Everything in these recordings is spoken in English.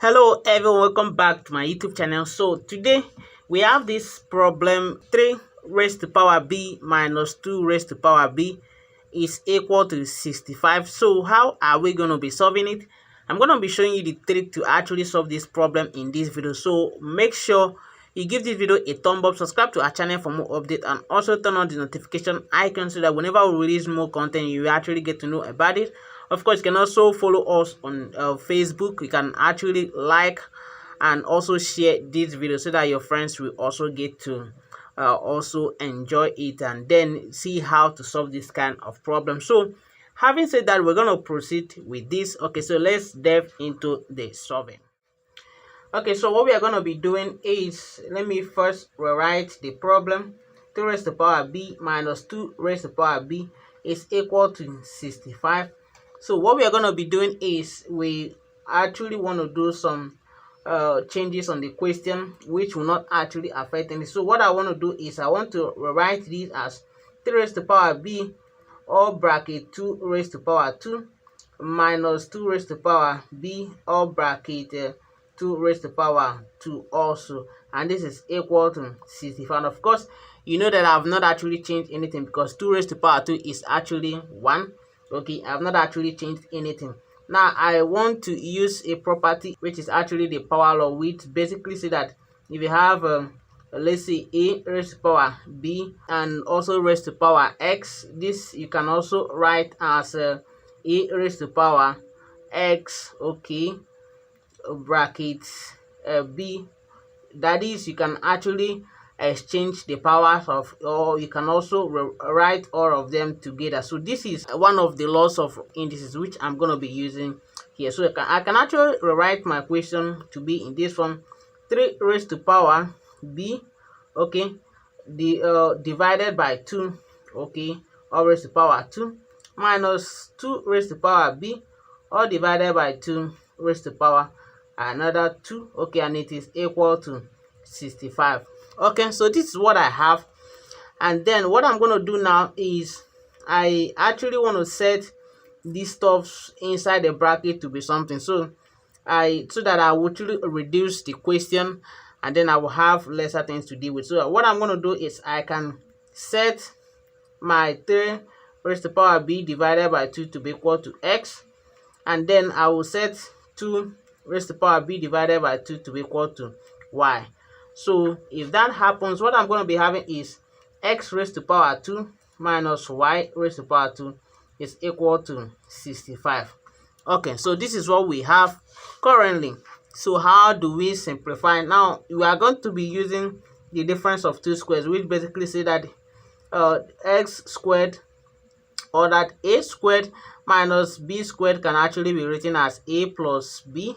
Hello everyone, welcome back to my YouTube channel. So today we have this problem: 3 raised to power b minus 2 raised to power b is equal to 65. So how are we going to be solving it? I'm going to be showing you the trick to actually solve this problem in this video. So make sure you give this video a thumb up, subscribe to our channel for more updates, and also turn on the notification icon so that whenever we release more content, you actually get to know about it. Of course, you can also follow us on Facebook. You can actually like and also share this video so that your friends will also get to also enjoy it and then see how to solve this kind of problem. So having said that, we're going to proceed with this. Okay, so let's dive into the solving. Okay, so what we are going to be doing is, let me first rewrite the problem. 3 raised to power b minus 2 raised to power b is equal to 65. So what we are going to be doing is we actually want to do some changes on the question which will not actually affect anything. So what I want to do is I want to rewrite this as 3 raised to power b or bracket 2 raised to power 2 minus 2 raised to power b or bracket 2 raised to power 2 also, and this is equal to 65. And of course, you know that I've not actually changed anything because 2 raised to power 2 is actually 1. Okay, I've not actually changed anything. Now I want to use a property which is actually the power law, which basically say that if you have let's say a raised to power b and also raised to power x, this you can also write as a raised to power x, okay, bracket b. That is, you can actually exchange the powers of, or you can also write all of them together. So this is one of the laws of indices which I'm going to be using here. So I can actually rewrite my question to be in this form: 3 raised to power b, okay, divided by 2, okay, or raised to power 2, minus 2 raised to power b or divided by 2 raised to power another 2, okay, and it is equal to 65. Okay, so this is what I have, and then what I'm going to do now is I actually want to set these stuffs inside the bracket to be something, so that I will actually reduce the question and then I will have lesser things to deal with. So what I'm going to do is I can set my 3 raised to power b divided by 2 to be equal to x, and then I will set 2 raised to power b divided by 2 to be equal to y. So if that happens, what I'm going to be having is x raised to power 2 minus y raised to power 2 is equal to 65. Okay, so this is what we have currently. So how do we simplify? Now we are going to be using the difference of two squares, which basically say that x squared, or that a squared minus b squared can actually be written as a plus b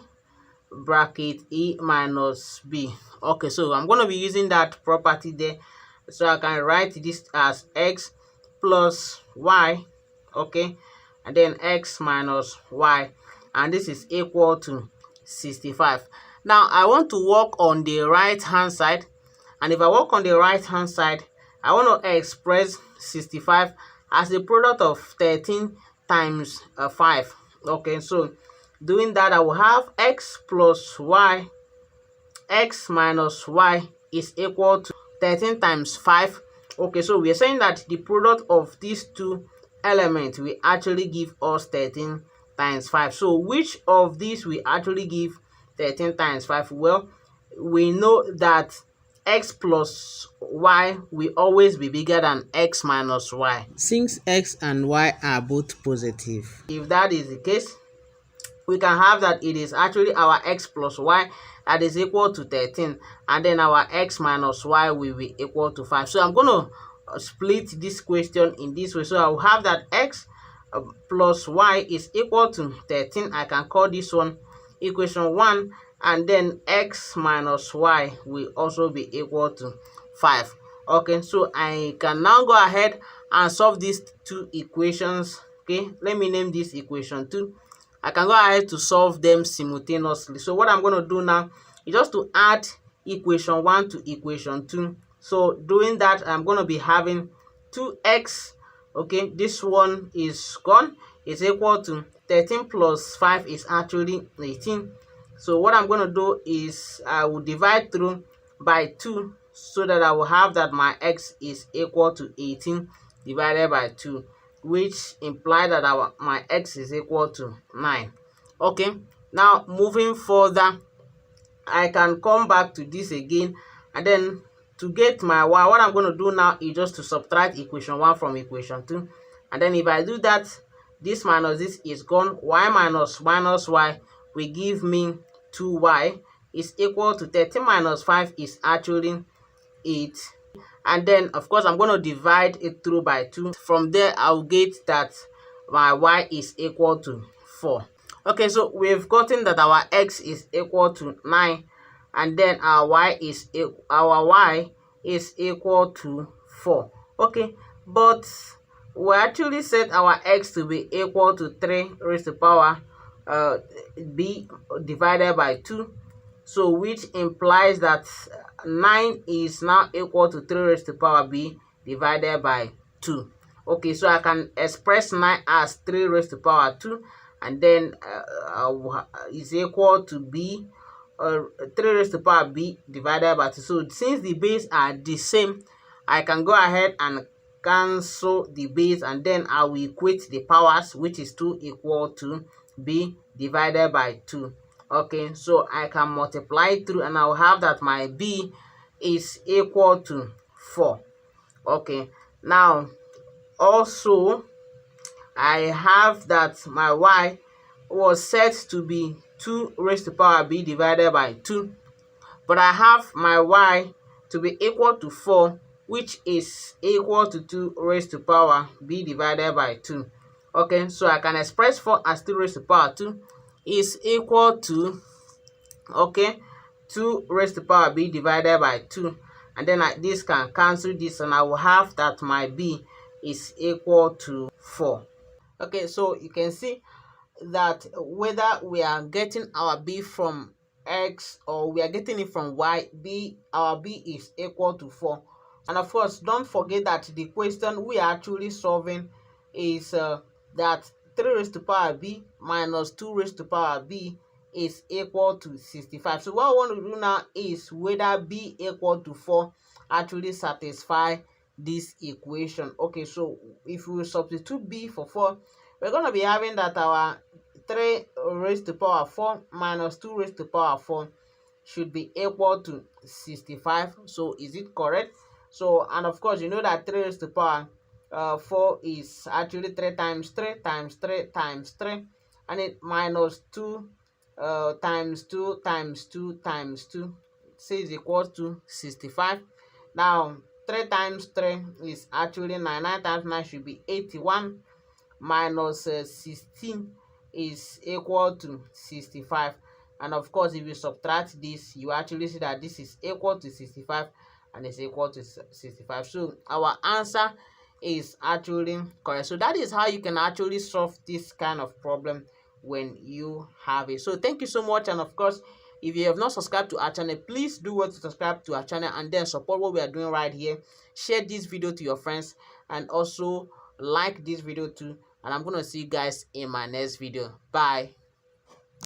bracket a minus b. Okay, so I'm going to be using that property there, so I can write this as x plus y, okay, and then x minus y, and this is equal to 65. Now I want to work on the right hand side, and if I work on the right hand side, I want to express 65 as the product of 13 times 5. Okay, so doing that, I will have x plus y, x minus y is equal to 13 times 5. Okay, so we are saying that the product of these two elements will actually give us 13 times 5. So which of these will actually give 13 times 5? Well, we know that x plus y will always be bigger than x minus y, since x and y are both positive. If that is the case, we can have that it is actually our x plus y that is equal to 13, and then our x minus y will be equal to 5. So I'm going to split this question in this way. So I will have that x plus y is equal to 13. I can call this one equation 1, and then x minus y will also be equal to 5. Okay, so I can now go ahead and solve these two equations. Okay, let me name this equation 2. I can go ahead to solve them simultaneously. So what I'm going to do now is just to add equation 1 to equation 2. So doing that, I'm going to be having 2x, okay, this one is gone, is equal to 13 plus 5 is actually 18. So what I'm going to do is I will divide through by 2 so that I will have that my x is equal to 18 divided by 2, which implies that my x is equal to 9. Okay, now moving further, I can come back to this again, and then to get my y, what I'm going to do now is just to subtract equation 1 from equation 2. And then if I do that, this minus this is gone. Y minus y will give me 2y is equal to 13 minus 5 is actually 8. And then of course I'm going to divide it through by 2. From there I'll get that my y is equal to 4. Okay, so we've gotten that our x is equal to 9, and then our y is equal to 4. Okay, but we actually set our x to be equal to 3 raised to power b divided by 2, so which implies that 9 is now equal to 3 raised to power b divided by 2. Okay, so I can express 9 as 3 raised to power 2, and then is equal to b 3 raised to power b divided by 2. So since the base are the same, I can go ahead and cancel the base, and then I will equate the powers, which is 2 equal to b divided by 2. Okay, so I can multiply through, and I'll have that my b is equal to 4. Okay, now also I have that my y was set to be 2 raised to power b divided by 2, but I have my y to be equal to 4, which is equal to 2 raised to power b divided by 2. Okay, so I can express 4 as 2 raised to power 2 is equal to, okay, 2 raised to power b divided by 2, and then this can cancel this, and I will have that my b is equal to 4. Okay, so you can see that whether we are getting our b from x or we are getting it from y, our b is equal to 4. And of course, don't forget that the question we are actually solving is that 3 raised to power b minus 2 raised to power b is equal to 65. So what I want to do now is whether b equal to 4 actually satisfy this equation. Okay, so if we substitute b for 4, we're going to be having that our 3 raised to power 4 minus 2 raised to power 4 should be equal to 65. So is it correct? So, and of course, you know that 3 raised to power 4 is actually 3 times 3 times 3 times 3, and it minus 2 times 2 times 2 times 2 is equals to 65. Now 3 times 3 is actually 9. 9 times 9 should be 81, minus 16 is equal to 65. And of course, if you subtract this, you actually see that this is equal to 65 and it's equal to 65. So our answer is actually correct. So that is how you can actually solve this kind of problem when you have it. So thank you so much, and of course, if you have not subscribed to our channel, please do what to subscribe to our channel and then support what we are doing right here. Share this video to your friends and also like this video too, and I'm gonna see you guys in my next video. Bye.